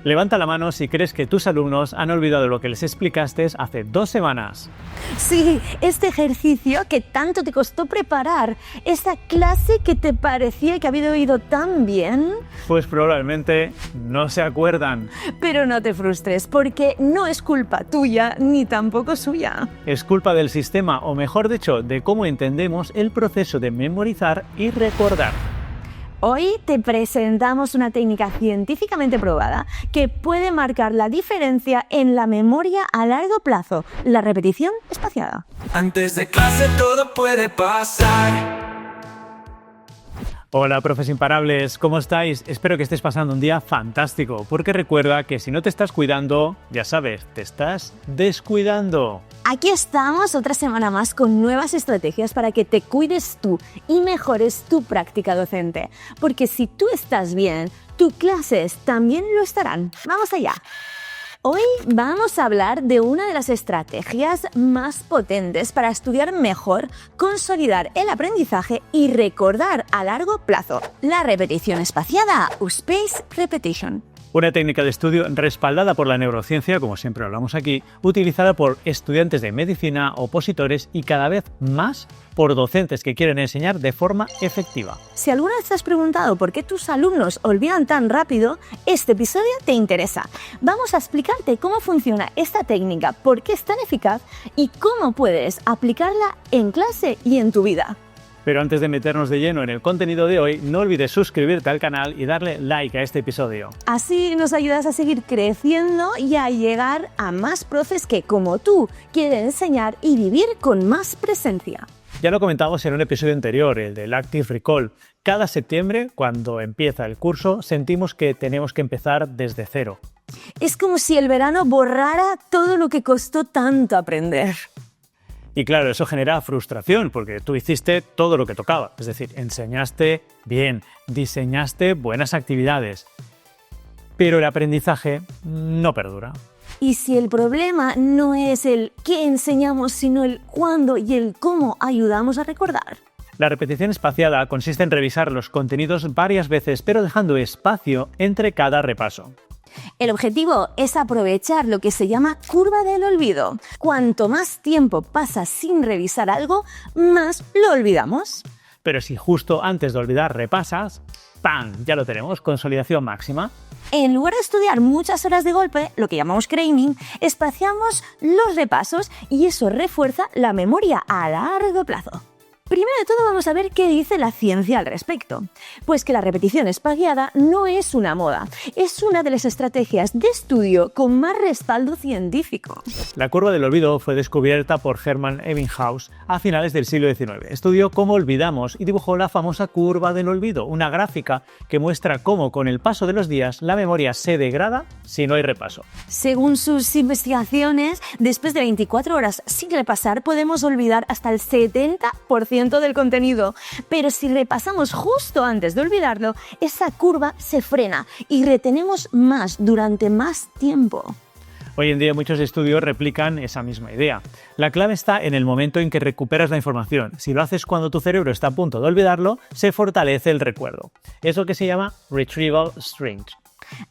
Levanta la mano si crees que tus alumnos han olvidado lo que les explicaste hace 2 semanas. Sí, este ejercicio que tanto te costó preparar, esa clase que te parecía que había ido tan bien. Pues probablemente no se acuerdan. Pero no te frustres, porque no es culpa tuya ni tampoco suya. Es culpa del sistema, o mejor dicho, de cómo entendemos el proceso de memorizar y recordar. Hoy te presentamos una técnica científicamente probada que puede marcar la diferencia en la memoria a largo plazo, la repetición espaciada. Antes de clase todo puede pasar. Hola, profes imparables, ¿cómo estáis? Espero que estés pasando un día fantástico, porque recuerda que si no te estás cuidando, ya sabes, te estás descuidando. Aquí estamos otra semana más con nuevas estrategias para que te cuides tú y mejores tu práctica docente. Porque si tú estás bien, tus clases también lo estarán. ¡Vamos allá! Hoy vamos a hablar de una de las estrategias más potentes para estudiar mejor, consolidar el aprendizaje y recordar a largo plazo. La repetición espaciada o Spaced Repetition. Una técnica de estudio respaldada por la neurociencia, como siempre hablamos aquí, utilizada por estudiantes de medicina, opositores y cada vez más por docentes que quieren enseñar de forma efectiva. Si alguna vez te has preguntado por qué tus alumnos olvidan tan rápido, este episodio te interesa. Vamos a explicarte cómo funciona esta técnica, por qué es tan eficaz y cómo puedes aplicarla en clase y en tu vida. Pero antes de meternos de lleno en el contenido de hoy, no olvides suscribirte al canal y darle like a este episodio. Así nos ayudas a seguir creciendo y a llegar a más profes que, como tú, quieren enseñar y vivir con más presencia. Ya lo comentamos en un episodio anterior, el del Active Recall. Cada septiembre, cuando empieza el curso, sentimos que tenemos que empezar desde cero. Es como si el verano borrara todo lo que costó tanto aprender. Y claro, eso genera frustración, porque tú hiciste todo lo que tocaba. Es decir, enseñaste bien, diseñaste buenas actividades. Pero el aprendizaje no perdura. Y si el problema no es el qué enseñamos, sino el cuándo y el cómo ayudamos a recordar. La repetición espaciada consiste en revisar los contenidos varias veces, pero dejando espacio entre cada repaso. El objetivo es aprovechar lo que se llama curva del olvido. Cuanto más tiempo pasa sin revisar algo, más lo olvidamos. Pero si justo antes de olvidar repasas, ¡pam!, ya lo tenemos, consolidación máxima. En lugar de estudiar muchas horas de golpe, lo que llamamos cramming, espaciamos los repasos y eso refuerza la memoria a largo plazo. Primero de todo vamos a ver qué dice la ciencia al respecto. Pues que la repetición espaciada no es una moda, es una de las estrategias de estudio con más respaldo científico. La curva del olvido fue descubierta por Hermann Ebbinghaus a finales del siglo XIX. Estudió cómo olvidamos y dibujó la famosa curva del olvido, una gráfica que muestra cómo con el paso de los días la memoria se degrada si no hay repaso. Según sus investigaciones, después de 24 horas sin repasar podemos olvidar hasta el 70% del contenido, pero si repasamos justo antes de olvidarlo, esa curva se frena y retenemos más durante más tiempo. Hoy en día muchos estudios replican esa misma idea. La clave está en el momento en que recuperas la información. Si lo haces cuando tu cerebro está a punto de olvidarlo, se fortalece el recuerdo. Es lo que se llama retrieval strength.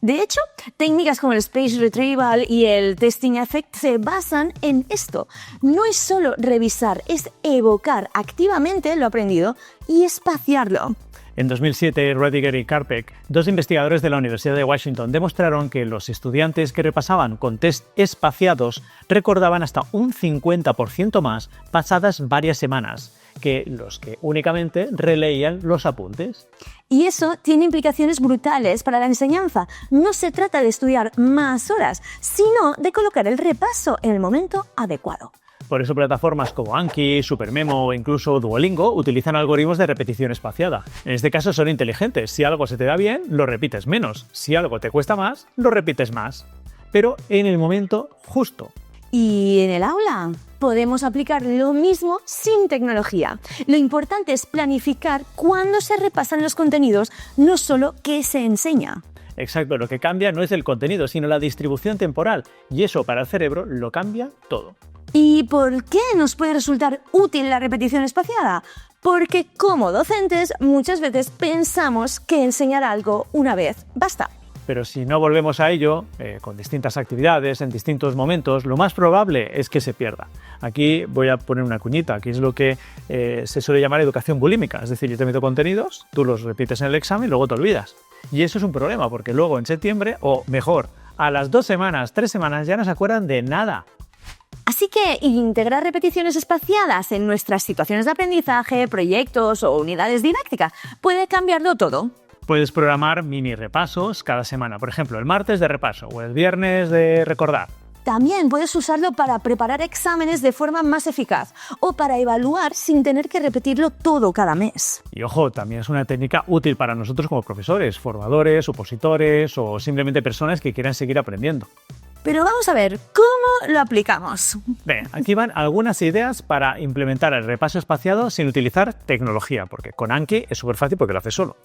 De hecho, técnicas como el Spaced Retrieval y el Testing Effect se basan en esto. No es solo revisar, es evocar activamente lo aprendido y espaciarlo. En 2007, Rediger y Karpek, dos investigadores de la Universidad de Washington, demostraron que los estudiantes que repasaban con test espaciados recordaban hasta un 50% más pasadas varias semanas que los que únicamente releían los apuntes. Y eso tiene implicaciones brutales para la enseñanza. No se trata de estudiar más horas, sino de colocar el repaso en el momento adecuado. Por eso plataformas como Anki, Supermemo o incluso Duolingo utilizan algoritmos de repetición espaciada. En este caso son inteligentes. Si algo se te da bien, lo repites menos. Si algo te cuesta más, lo repites más. Pero en el momento justo. Y en el aula podemos aplicar lo mismo sin tecnología. Lo importante es planificar cuándo se repasan los contenidos, no solo qué se enseña. Exacto, lo que cambia no es el contenido, sino la distribución temporal. Y eso para el cerebro lo cambia todo. ¿Y por qué nos puede resultar útil la repetición espaciada? Porque como docentes muchas veces pensamos que enseñar algo una vez basta. Pero si no volvemos a ello, con distintas actividades, en distintos momentos, lo más probable es que se pierda. Aquí voy a poner una cuñita, que es lo que se suele llamar educación bulímica. Es decir, yo te meto contenidos, tú los repites en el examen y luego te olvidas. Y eso es un problema, porque luego en septiembre, o mejor, a las 2 semanas, 3 semanas, ya no se acuerdan de nada. Así que integrar repeticiones espaciadas en nuestras situaciones de aprendizaje, proyectos o unidades didácticas puede cambiarlo todo. Puedes programar mini repasos cada semana, por ejemplo, el martes de repaso o el viernes de recordar. También puedes usarlo para preparar exámenes de forma más eficaz o para evaluar sin tener que repetirlo todo cada mes. Y ojo, también es una técnica útil para nosotros como profesores, formadores, opositores o simplemente personas que quieran seguir aprendiendo. Pero vamos a ver, ¿cómo lo aplicamos? Bien, aquí van algunas ideas para implementar el repaso espaciado sin utilizar tecnología, porque con Anki es súper fácil porque lo hace solo.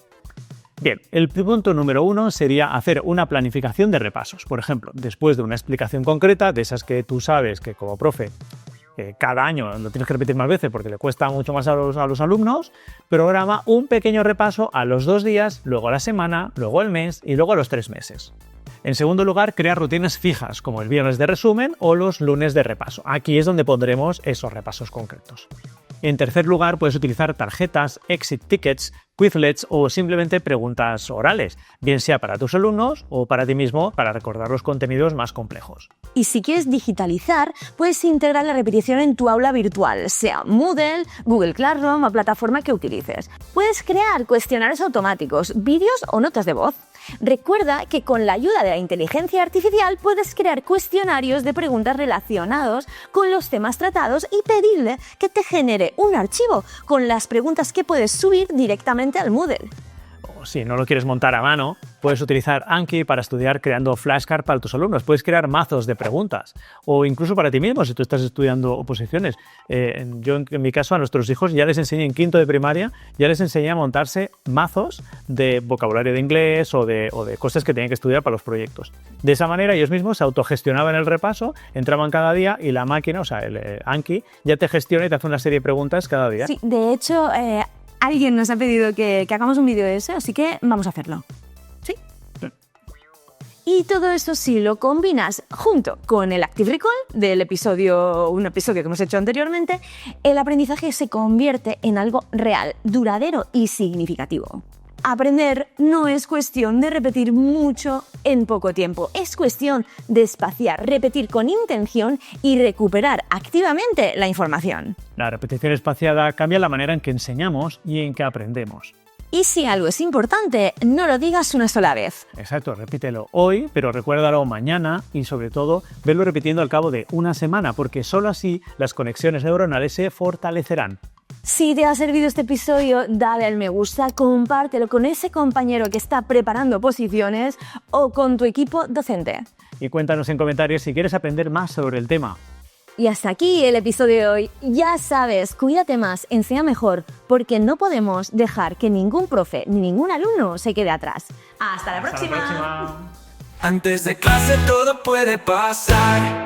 Bien, el punto número 1 sería hacer una planificación de repasos. Por ejemplo, después de una explicación concreta, de esas que tú sabes que como profe cada año lo tienes que repetir más veces porque le cuesta mucho más a los alumnos, programa un pequeño repaso a los 2 días, luego a la semana, luego al mes y luego a los 3 meses. En segundo lugar, crea rutinas fijas, como el viernes de resumen o los lunes de repaso. Aquí es donde pondremos esos repasos concretos. En tercer lugar, puedes utilizar tarjetas, exit tickets, Quizlets o simplemente preguntas orales, bien sea para tus alumnos o para ti mismo para recordar los contenidos más complejos. Y si quieres digitalizar, puedes integrar la repetición en tu aula virtual, sea Moodle, Google Classroom o plataforma que utilices. Puedes crear cuestionarios automáticos, vídeos o notas de voz. Recuerda que con la ayuda de la inteligencia artificial puedes crear cuestionarios de preguntas relacionados con los temas tratados y pedirle que te genere un archivo con las preguntas que puedes subir directamente al Moodle. O si no lo quieres montar a mano, puedes utilizar Anki para estudiar creando flashcards para tus alumnos. Puedes crear mazos de preguntas o incluso para ti mismo si tú estás estudiando oposiciones. Yo en mi caso a nuestros hijos ya les enseñé en quinto de primaria, ya les enseñé a montarse mazos de vocabulario de inglés o de cosas que tenían que estudiar para los proyectos. De esa manera ellos mismos se autogestionaban el repaso, entraban cada día y la máquina, o sea, el Anki, ya te gestiona y te hace una serie de preguntas cada día. Sí, de hecho, alguien nos ha pedido que hagamos un vídeo de eso, así que vamos a hacerlo. ¿Sí? Y todo eso si lo combinas junto con el Active Recall un episodio que hemos hecho anteriormente, el aprendizaje se convierte en algo real, duradero y significativo. Aprender no es cuestión de repetir mucho en poco tiempo, es cuestión de espaciar, repetir con intención y recuperar activamente la información. La repetición espaciada cambia la manera en que enseñamos y en que aprendemos. Y si algo es importante, no lo digas una sola vez. Exacto, repítelo hoy, pero recuérdalo mañana y sobre todo, verlo repitiendo al cabo de una semana, porque solo así las conexiones neuronales se fortalecerán. Si te ha servido este episodio, dale al me gusta, compártelo con ese compañero que está preparando oposiciones o con tu equipo docente. Y cuéntanos en comentarios si quieres aprender más sobre el tema. Y hasta aquí el episodio de hoy. Ya sabes, cuídate más, enseña mejor, porque no podemos dejar que ningún profe ni ningún alumno se quede atrás. ¡Hasta la próxima! Antes de clase todo puede pasar.